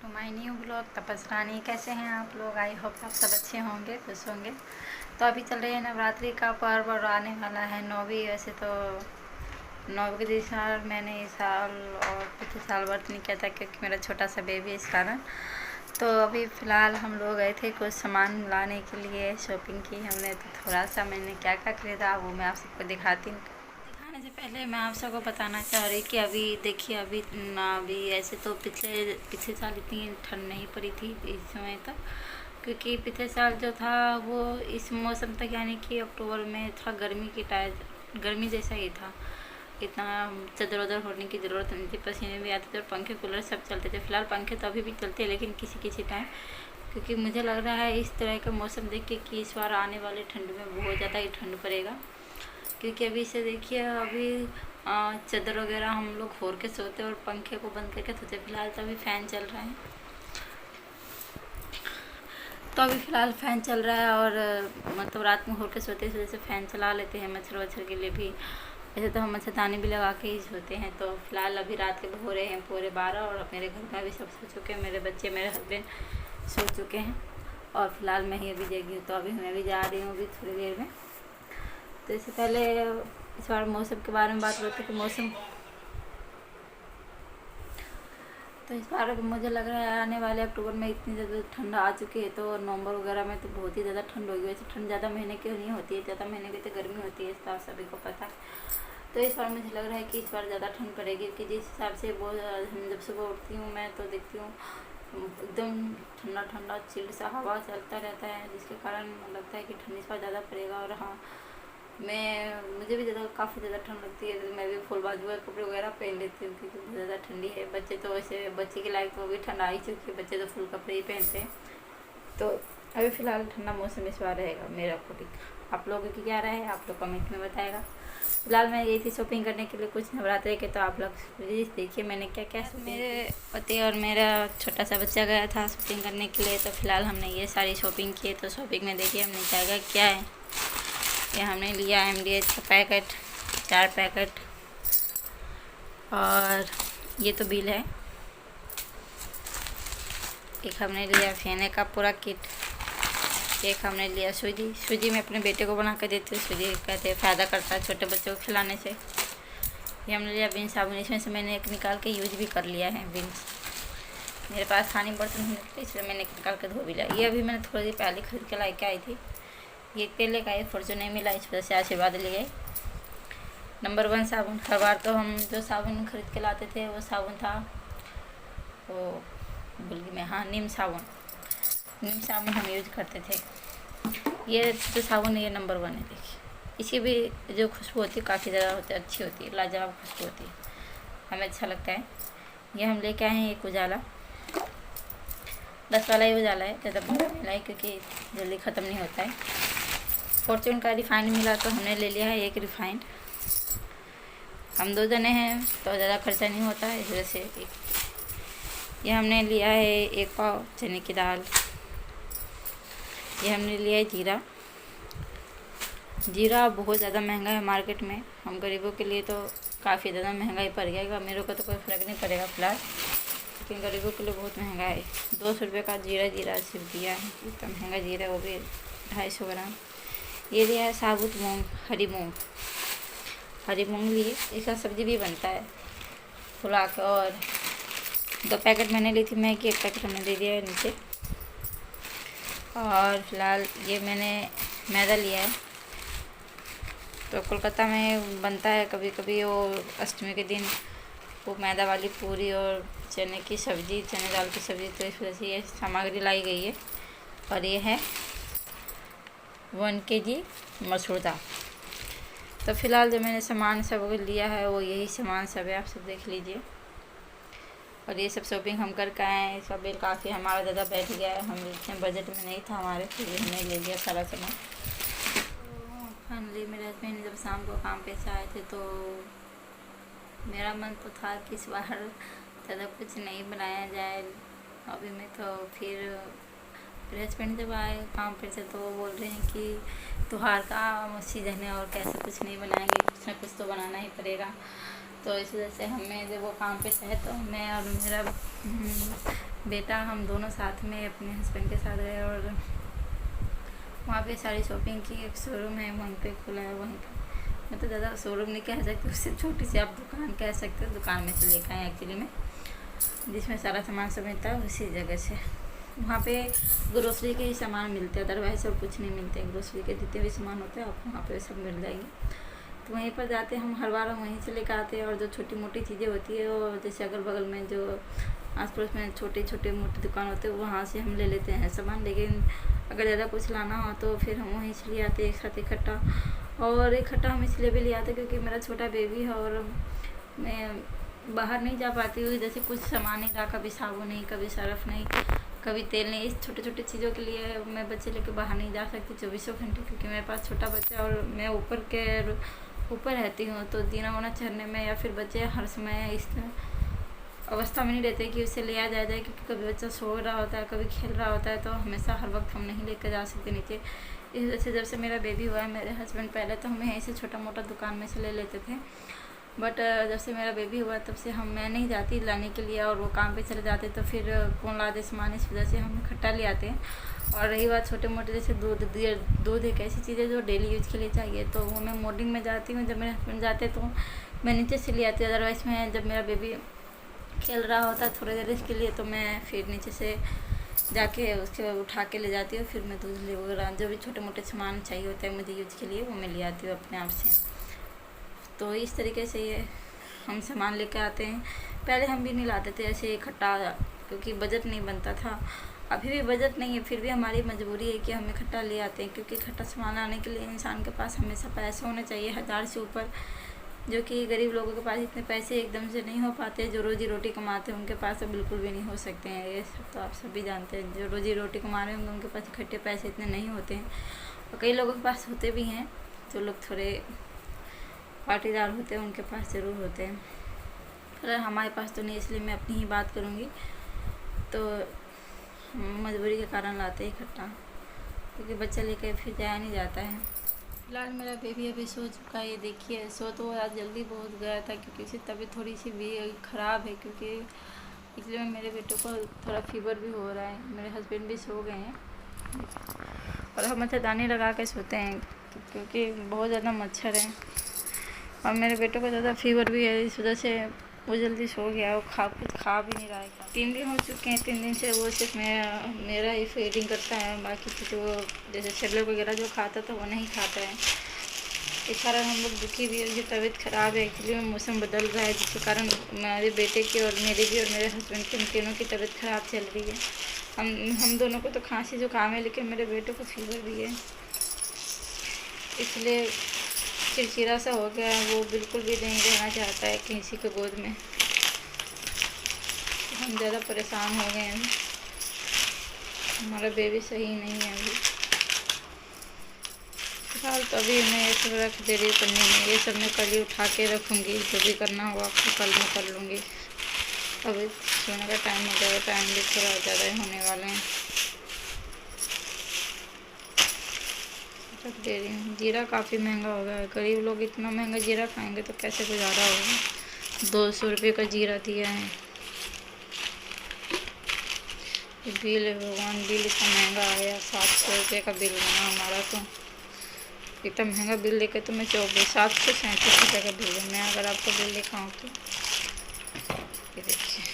To my new blog तपस रानी। कैसे हैं आप लोग? आई होप आप सब अच्छे होंगे, खुश होंगे। तो अभी चल रही है नवरात्रि का पर्व और आने वाला है नौवीं। वैसे तो नौवीं साल मैंने इस साल और पिछले साल व्रत नहीं किया था क्योंकि मेरा छोटा सा बेबी है, इस कारण। तो अभी फ़िलहाल हम लोग गए थे कुछ सामान लाने के लिए, शॉपिंग की हमने। तो थोड़ा सा मैंने क्या क्या खरीदा वो मैं आप सबको दिखाती हूँ। दिखाने से पहले मैं आप सबको बताना चाह रही कि अभी देखिए, अभी ऐसे तो पिछले साल इतनी ठंड नहीं पड़ी थी इस समय तक, क्योंकि पिछले साल जो था वो इस मौसम तक, यानी कि अक्टूबर में था, गर्मी जैसा ही था। इतना चदर उधर होने की ज़रूरत नहीं थी, पसीने भी आते थे और पंखे कूलर सब चलते थे। फ़िलहाल पंखे तो अभी भी चलते हैं, लेकिन किसी किसी टाइम, क्योंकि मुझे लग रहा है इस तरह का मौसम देख के कि इस बार आने वाले ठंड में बहुत ज़्यादा ही ठंड पड़ेगा। क्योंकि अभी से देखिए, अभी चादर वगैरह हम लोग ओढ़ के सोते और पंखे को बंद करके सोते। फिलहाल तो अभी फ़ैन चल रहा है, फ़ैन चल रहा है और मतलब रात में ओढ़ के सोते इस वजह से फ़ैन चला लेते हैं मच्छर वच्छर के लिए भी। वैसे तो हम मच्छरदानी भी लगा के ही सोते हैं। तो फिलहाल अभी रात के हो रहे हैं पूरे 12 और मेरे घर में भी सब सो चुके हैं, मेरे बच्चे मेरे हस्बैंड सो चुके हैं और फिलहाल मैं ही अभी जगी हूँ। तो अभी मैं भी जा रही हूँ अभी थोड़ी देर में। तो इससे पहले इस बार मौसम के बारे में बात करते कि मौसम, तो इस बार मुझे लग रहा है आने वाले अक्टूबर में इतनी ज़्यादा ठंड आ चुकी है, तो नवंबर वगैरह में तो बहुत ही ज़्यादा ठंड होगी। वैसे ठंड ज़्यादा महीने की नहीं होती है, ज़्यादा महीने की तो गर्मी होती है, इस बार सभी को पता है। तो इस बार मुझे लग रहा है कि इस बार ज़्यादा ठंड पड़ेगी, कि जिस हिसाब से वो हम जब सुबह उठती हूँ मैं तो देखती हूँ एकदम ठंडा ठंडा चिल्ड सा हवा चलता रहता है, जिसके कारण लगता है कि ठंड इस बार ज़्यादा पड़ेगा। और हाँ, मुझे भी काफ़ी ज़्यादा ठंड लगती है, तो मैं भी फुल बाजू के कपड़े वगैरह पहन लेती हूँ क्योंकि बहुत ज़्यादा ठंडी है। बच्चे तो वैसे बच्चे के लायक तो भी ठंड आ ही चुकी है, बच्चे तो फुल कपड़े ही पहनते हैं। तो अभी फ़िलहाल ठंडा मौसम इस बार रहेगा मेरा अकॉर्डिंग। आप लोगों की क्या राय है, आप लोग कमेंट में बताएगा। फिलहाल मैं गई थी शॉपिंग करने के लिए कुछ नवरात्रि के, तो आप लोग प्लीज़ देखिए मैंने क्या क्या। मेरे पति और मेरा छोटा सा बच्चा गया था शॉपिंग करने के लिए, तो फिलहाल हमने ये सारी शॉपिंग की है। तो शॉपिंग में देखिए हमने क्या क्या है। ये हमने लिया MDH का पैकेट, 4 पैकेट, और ये तो बिल है। एक हमने लिया फेने का पूरा किट। एक हमने लिया सूजी मैं अपने बेटे को बना कर देती हूँ। सूजी कहते हैं फ़ायदा करता है छोटे बच्चों को खिलाने से। ये हमने लिया बिन साबुन, इसमें से मैंने एक निकाल के यूज भी कर लिया है बिन। मेरे पास खाने बर्तन होने थे इसलिए मैंने निकाल के धो भी लिया। ये अभी मैंने थोड़ी देर पहले खरीद के ला के आई थी। ये तेल लेकर आई, फॉर्चून नहीं मिला, इस वजह से आशीर्वाद ले गए। नंबर 1 साबुन। हर बार तो हम जो साबुन खरीद के लाते थे वो साबुन था, वो बल्कि में, हाँ, नीम साबुन हम यूज करते थे। ये जो साबुन है ये नंबर 1 है। देखिए इसकी भी जो खुशबू होती है काफ़ी ज़्यादा होती है, अच्छी होती है, लाजवाब खुशबू होती है, हमें अच्छा लगता है। ये हम लेके आए हैं एक उजाला, 10 वाला ही उजाला है, ज़्यादा बड़ा मिला है क्योंकि जल्दी ख़त्म नहीं होता है। फॉर्चून का रिफाइंड मिला तो हमने ले लिया है एक रिफाइंड। हम 2 जने हैं तो ज़्यादा खर्चा नहीं होता है, इस वजह से ये हमने लिया है 1 पाव चने की दाल। ये हमने लिया है जीरा बहुत ज़्यादा महंगा है मार्केट में, हम गरीबों के लिए तो काफ़ी ज़्यादा महंगाई पड़ गया। मेरे को तो कोई फ़र्क नहीं पड़ेगा फ़िलहाल, लेकिन गरीबों के लिए बहुत महंगा है। 200 रुपये का जीरा सिर्फ दिया है, इतना महंगा जीरा, वो भी 250 ग्राम। ये लिया है साबुत मूंग, हरी मूंग लिए, इसका सब्ज़ी भी बनता है फुला के। और 2 पैकेट मैंने ली थी मैगी, 1 पैकेट हमने दे दिया है नीचे। और फिलहाल ये मैंने मैदा लिया है। तो कोलकाता में बनता है कभी कभी वो अष्टमी के दिन वो मैदा वाली पूरी और चने की सब्ज़ी, चने दाल की सब्ज़ी, तो इस वजह से ये सामग्री लाई गई है। और ये है 1 kg मसूर दाल। तो फिलहाल जो मैंने सामान सब लिया है वो यही सामान सब है, आप सब देख लीजिए। और ये सब शॉपिंग हम करके आए हैं, इसका बिल काफ़ी हमारा ज़्यादा बैठ गया है, हम इतने बजट में नहीं था हमारे, फिर भी हमने ले लिया सारा सामान। तो फाइनली मेरे हस्बैंड जब शाम को काम पे से आए थे तो मेरा मन तो था कि इस बार ज़्यादा कुछ नहीं बनाया जाए अभी में। तो फिर मेरे हस्बैंड जब आए काम पे से तो वो बोल रहे हैं कि त्योहार का सीज़न है और कैसे कुछ नहीं बनाएंगे, कुछ ना कुछ तो बनाना ही पड़ेगा। तो इस वजह से हमें जब वो काम पे से है तो मैं और बेटा हम दोनों साथ में अपने हस्बैंड के साथ गए और वहाँ पे सारी शॉपिंग की। एक शोरूम है वहीं पे खुला है, वहीं पे मैं तो ज़्यादा शोरूम नहीं कह सकती, उससे छोटी सी आप दुकान कह सकते हो। दुकान में से लेकर आए एक्चुअली में, जिसमें सारा सामान सब मिलता है उसी जगह से। वहाँ पे ग्रोसरी के ही सामान मिलते हैं, अदरवाइज और कुछ नहीं मिलते। ग्रोसरी के जितने भी सामान होते हैं आपको वहाँ पे सब मिल जाएंगे। तो वहीं पर जाते हम हर बार, हम वहीं से लेकर आते हैं। और जो छोटी मोटी चीज़ें होती है वो जैसे अगल बगल में जो आस पड़ोस में छोटे छोटे मोटी दुकान होते हैं वहाँ से हम ले लेते हैं सामान। लेकिन अगर ज़्यादा कुछ लाना हो तो फिर हम वहीं से ले आते हैं एक साथ इकट्ठा। और इकट्ठा हम इसलिए भी ले आते क्योंकि मेरा छोटा बेबी है और मैं बाहर नहीं जा पाती हूँ। जैसे कुछ सामान नहीं रहा, कभी साबुन नहीं, कभी सर्फ नहीं, कभी तेल नहीं। इस छोटे छोटे चीज़ों के लिए मैं बच्चे लेके बाहर नहीं जा सकती 24 घंटे, क्योंकि मेरे पास छोटा बच्चा और मैं ऊपर रहती हूँ। तो जीना होना चढ़ने में या फिर बच्चे हर समय इस अवस्था में नहीं रहते कि उसे लिया जाए, क्योंकि कभी बच्चा सो रहा होता है, कभी खेल रहा होता है, तो हमेशा हर वक्त हम नहीं लेकर जा सकते नीचे। इस वजह से जब से मेरा बेबी हुआ है, मेरे हस्बैंड पहले तो हमें ऐसे छोटा मोटा दुकान में से ले लेते थे, बट जब से मेरा बेबी हुआ तब से मैं नहीं जाती लाने के लिए, और वो काम पे चले जाते तो फिर कौन ला दे सामान। इस वजह से हम इकट्ठा ले आते हैं। और रही बात छोटे मोटे जैसे दूध एक ऐसी चीज़ है जो डेली यूज के लिए चाहिए, तो वो मैं मॉर्निंग में जाती हूँ। जब मेरे हस्बैंड जाते तो मैं नीचे से ले आती हूँ। अदरवाइज़ मैं जब मेरा बेबी खेल रहा होता है थोड़ी देर इसके लिए, तो मैं फिर नीचे से जाके उसके उठा के ले जाती हूँ। फिर मैं दूध ले वगैरह जो भी छोटे मोटे सामान चाहिए होता है मुझे यूज के लिए, वो मैं ले आती हूँ अपने आप से। तो इस तरीके से ये हम सामान लेके आते हैं। पहले हम भी नहीं लाते थे ऐसे इकट्ठा, क्योंकि बजट नहीं बनता था। अभी भी बजट नहीं है, फिर भी हमारी मजबूरी है कि हम इकट्ठा ले आते हैं, क्योंकि इकट्ठा सामान लाने के लिए इंसान के पास हमेशा पैसे होने चाहिए 1000 से ऊपर, जो कि गरीब लोगों के पास इतने पैसे एकदम से नहीं हो पाते। जो रोजी रोटी कमाते हैं उनके पास तो बिल्कुल भी नहीं हो सकते हैं। ये सब तो आप सभी जानते हैं, जो रोजी रोटी कमा रहे होंगे उनके पास इकट्ठे पैसे इतने नहीं होते हैं। और कई लोगों के पास होते भी हैं, जो लोग थोड़े पाटीदार होते हैं उनके पास ज़रूर होते हैं, पर हमारे पास तो नहीं। इसलिए मैं अपनी ही बात करूँगी। तो मजबूरी के कारण लाते हैं इकट्ठा, क्योंकि बच्चा लेकर फिर जाया नहीं जाता है। फिलहाल मेरा बेबी अभी सो चुका है, ये देखिए। सो तो आज जल्दी बहुत गया था क्योंकि उसकी तबीयत थोड़ी सी भी ख़राब है, क्योंकि इसलिए मेरे बेटे को थोड़ा फीवर भी हो रहा है। मेरे हस्बैंड भी सो गए हैं और हम मच्छरदानी लगा के सोते हैं, क्योंकि बहुत ज़्यादा मच्छर है। और मेरे बेटे को ज़्यादा फीवर भी है, इस वजह से वो जल्दी सो गया। वो कुछ खा भी नहीं रहा है। 3 दिन हो चुके हैं, 3 दिन से वो सिर्फ मेरा ही फीडिंग करता है। बाकी कुछ वो जैसे सेरेलैक वगैरह जो खाता था वो नहीं खाता है। इस कारण हम लोग दुखी भी है। उसकी तबीयत ख़राब है, एक्चुअली में मौसम बदल रहा है, जिसके कारण मेरे बेटे की और मेरी भी और मेरे हस्बैंड की, उन तीनों की तबीयत ख़राब चल रही है। हम दोनों को तो खांसी जुकाम है, लेकिन मेरे बेटे को फीवर भी है, इसलिए चिड़चिड़ा सा हो गया है। वो बिल्कुल भी नहीं रहना चाहता है किसी के गोद में। हम ज़्यादा परेशान हो गए हैं। हमारा बेबी सही नहीं है अभी फिलहाल, तो अभी मैं ये सब रख दे रही करने में। ये सब मैं कल ही उठा के रखूँगी, जो भी करना होगा आपको कल मैं कर लूँगी। अभी सोने का टाइम हो जाएगा, टाइम भी थोड़ा ज़्यादा ही होने वाले हैं। रख दे रही हूँ। जीरा काफ़ी महंगा हो गया है, गरीब लोग इतना महंगा जीरा खाएंगे तो कैसे गुजारा होगा। 200 रुपये का जीरा दिया है। ये बिल है भगवान, बिल इतना महंगा आया, 700 रुपये का बिल बना हमारा। तो इतना महंगा बिल लेकर तो मैं 737 रुपये का बिल है। मैं अगर आपको बिल दिखाऊँ तो ये देखिए,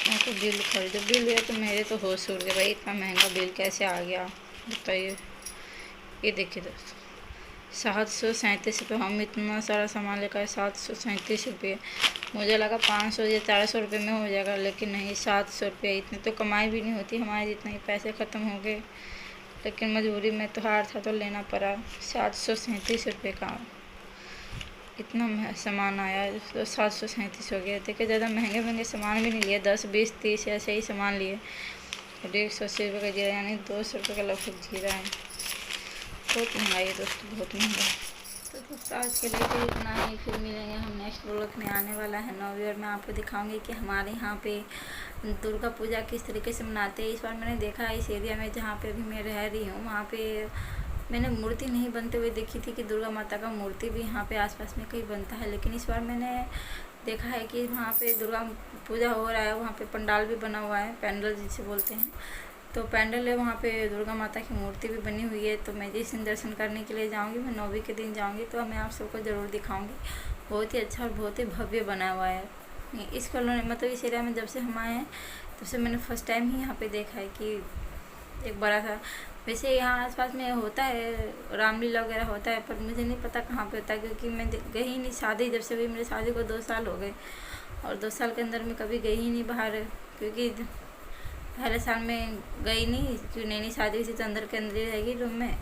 मैं तो बिल खरीदो बिल है तो मेरे तो होश उड़ गए भाई, इतना महंगा बिल कैसे आ गया बताइए। ये देखिए दोस्तों, 737 रुपये। हम इतना सारा सामान लेकर 737 रुपये। मुझे लगा 500 या 400 रुपये में हो जाएगा, लेकिन नहीं, 700 रुपये। इतने तो कमाई भी नहीं होती हमारे, जितने ही पैसे ख़त्म हो गए। लेकिन मजबूरी में तो हार था तो लेना पड़ा। 737 रुपये का इतना सामान आया तो 737 हो गया। देखिए ज़्यादा महंगे महंगे सामान भी नहीं लिए, 10 20 30 ऐसे ही सामान लिए। और 180 रुपये का जीरा, यानी 200 रुपये का लगभग जीरा है। बहुत महंगाई है दोस्तों, बहुत महंगा है। तो दोस्तों आज के लिए तो इतना ही, फिर मिलेंगे हम नेक्स्ट व्लॉग में। आने वाला है 9 ईयर में आपको दिखाऊंगी कि हमारे यहाँ पे दुर्गा पूजा किस तरीके से मनाते हैं। इस बार मैंने देखा है इस एरिया में जहाँ पे अभी मैं रह रही हूँ, वहाँ पे मैंने मूर्ति नहीं बनते हुए देखी थी कि दुर्गा माता का मूर्ति भी यहाँ पे आसपास में कहीं बनता है। लेकिन इस बार मैंने देखा है कि वहाँ पे दुर्गा पूजा हो रहा है, वहाँ पे पंडाल भी बना हुआ है, पैंडल जिसे बोलते हैं। तो पैंडल है, वहाँ पे दुर्गा माता की मूर्ति भी बनी हुई है। तो मैं जिस दिन दर्शन करने के लिए जाऊँगी, मैं 9वीं के दिन जाऊँगी, तो मैं आप सबको ज़रूर दिखाऊँगी। बहुत ही अच्छा और बहुत ही भव्य बना हुआ है इस कॉलोनी, मतलब इस एरिया में। जब से हम आए हैं तब से मैंने फर्स्ट टाइम ही यहाँ पे देखा है कि एक बड़ा था। वैसे यहाँ आसपास में होता है, रामलीला वगैरह होता है, पर मुझे नहीं पता कहाँ पे होता है, क्योंकि मैं गई ही नहीं। शादी जब से हुई, मेरी शादी को 2 साल हो गए, और 2 साल के अंदर मैं कभी गई ही नहीं बाहर, क्योंकि पहले साल में गई नहीं, क्योंकि नई शादी हुई थी तो अंदर के अंदर ही रहेगी रूम में।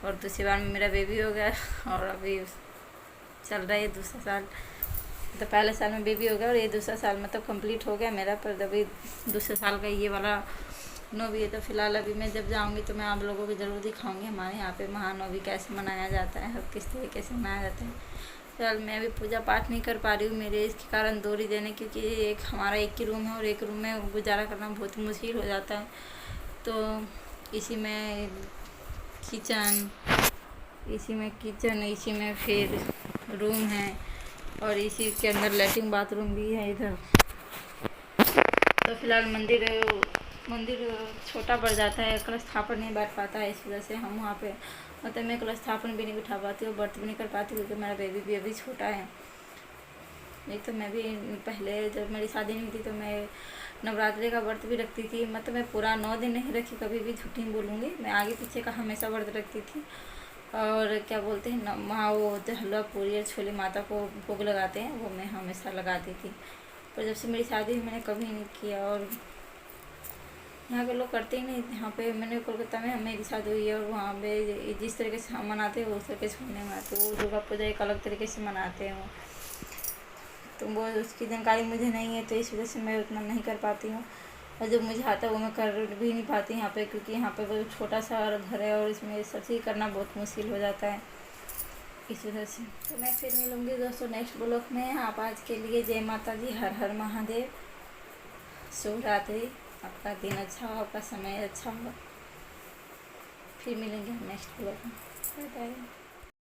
और दूसरी बार में मेरा बेबी हो गया, और अभी चल रहा है दूसरा साल। तो पहले साल में बेबी हो गया और ये दूसरा साल मतलब कंप्लीट हो गया मेरा, पर अभी दूसरे साल का ये वाला 9वीं है। तो फिलहाल अभी मैं जब जाऊंगी तो मैं आप लोगों को ज़रूर दिखाऊंगी हमारे यहाँ पे महानवमी कैसे मनाया जाता है और किस तरीके से मनाया जाता है। फिलहाल मैं अभी पूजा पाठ नहीं कर पा रही हूँ, मेरे इसके कारण 2 रीज़न है, क्योंकि एक हमारा एक ही रूम है और एक रूम में गुजारा करना बहुत मुश्किल हो जाता है। तो इसी में किचन, इसी में फिर रूम है, और इसी के अंदर लेटरिन बाथरूम भी है इधर। तो फिलहाल मंदिर छोटा पड़ जाता है, कलश स्थापन नहीं बैठ पाता है, इस वजह से हम वहाँ पे मतलब मैं कलश स्थापन भी नहीं बिठा पाती हूँ, व्रत भी नहीं कर पाती, क्योंकि मेरा बेबी भी अभी छोटा है। नहीं तो मैं भी पहले जब मेरी शादी नहीं थी तो मैं नवरात्रि का व्रत भी रखती थी। मतलब मैं पूरा 9 दिन नहीं रखी, कभी भी झूठ नहीं बोलूँगी, मैं आगे पीछे का हमेशा व्रत रखती थी। और क्या बोलते हैं वहाँ वो जो हलवा पूरी और छोले माता को भोग लगाते हैं, वो मैं हमेशा लगाती थी। पर जब से मेरी शादी हुई मैंने कभी नहीं किया, और यहाँ के लोग करते ही नहीं। यहाँ पे मैंने कोलकाता में मेरी शादी हुई है, और वहाँ पे जिस तरीके से हम मनाते हैं उस तरीके से नहीं मनाते, वो दुर्गा पूजा एक अलग तरीके से मनाते हैं वो। तो वो उसकी जानकारी मुझे नहीं है, तो इस वजह से मैं उतना नहीं कर पाती हूँ, और जब मुझे आता है वो मैं कर भी नहीं पाती यहाँ पे, क्योंकि यहाँ पे वो छोटा सा घर है और इसमें सब चीज़ करना बहुत मुश्किल हो जाता है इस वजह से। तो मैं फिर मिलूँगी दोस्तों नेक्स्ट ब्लॉग में। आप आज के लिए जय माता दी, हर हर महादेव, शुभ रात्रि, आपका दिन अच्छा हो, आपका समय अच्छा हो। फिर मिलेंगे हम नेक्स्ट ब्लॉग में। Bye bye.